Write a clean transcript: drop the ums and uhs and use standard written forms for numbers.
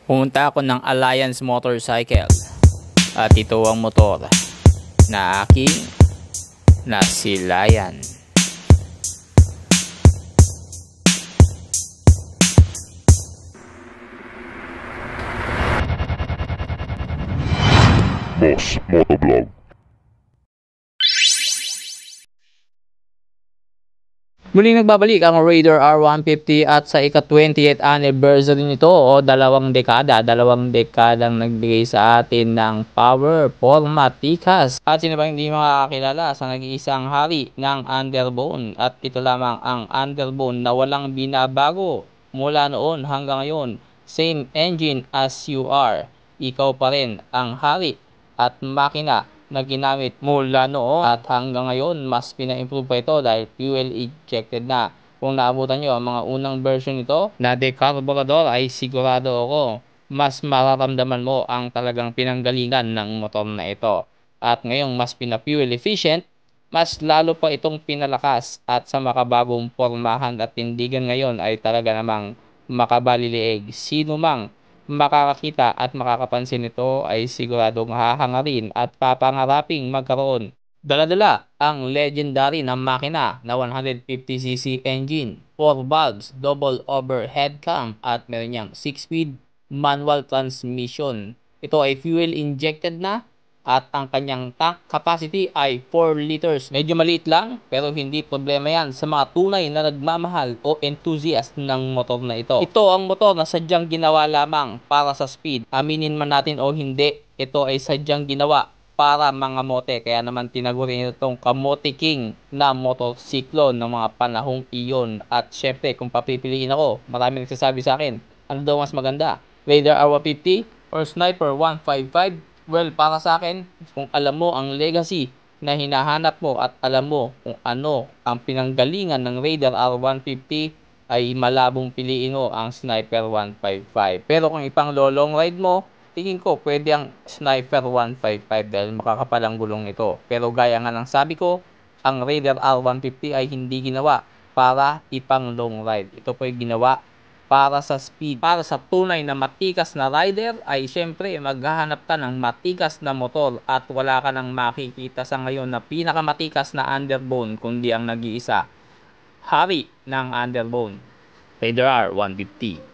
Pumunta ako ng Alliance Motorcycle at ito ang motor na aking nasilayan. Boss Motovlog. Muling nagbabalik ang Raider R150 at sa ika-28th anniversary nito o dalawang dekadang nagbigay sa atin ng power, forma, tikas. At sino ba hindi makakakilala sa nag-iisang hari ng underbone? At ito lamang ang underbone na walang binabago mula noon hanggang ngayon. Same engine as you are. Ikaw pa rin ang hari at makina na ginamit mula noon at hanggang ngayon. Mas pina-improve pa ito dahil fuel injected na. Kung naabutan nyo ang mga unang version nito na decarburador ay sigurado ako mas mararamdaman mo ang talagang pinanggalingan ng motor na ito. At ngayong mas pina-fuel efficient, mas lalo pa itong pinalakas at sa makabagong pormahan at tindigan ngayon ay talaga namang makabaliliig. Sino mang makakakita at makakapansin nito ay siguradong hahangarin at papangaraping magkaroon. Dala-dala ang legendary na makina na 150cc engine, 4 valves, double overhead cam at meron niyang 6-speed manual transmission. Ito ay fuel injected na at ang kanyang tank capacity ay 4 liters. Medyo maliit lang pero hindi problema yan sa mga tunay na nagmamahal o enthusiast ng motor na ito. Ito ang motor na sadyang ginawa lamang para sa speed. Aminin man natin o hindi, ito ay sadyang ginawa para mga mote. Kaya naman tinagurin itong kamote king na motorsiklo ng mga panahong iyon. At syempre kung papipiliin ako, marami nagsasabi sa akin, ano daw mas maganda? Raider R150 or Sniper 155? Well, para sa akin, kung alam mo ang legacy na hinahanap mo at alam mo kung ano ang pinanggalingan ng Raider R150, ay malabong piliin mo ang Sniper 155. Pero kung ipang lolong ride mo, tingin ko pwede ang Sniper 155 dahil makakapalang gulong ito. Pero gaya nga ng sabi ko, ang Raider R150 ay hindi ginawa para ipang long ride. Ito po ay ginawa para sa speed. Para sa tunay na matikas na rider ay syempre maghahanap ka ng matikas na motor at wala ka nang makikita sa ngayon na pinakamatikas na underbone kundi ang nag-iisa hari ng underbone, Raider R150.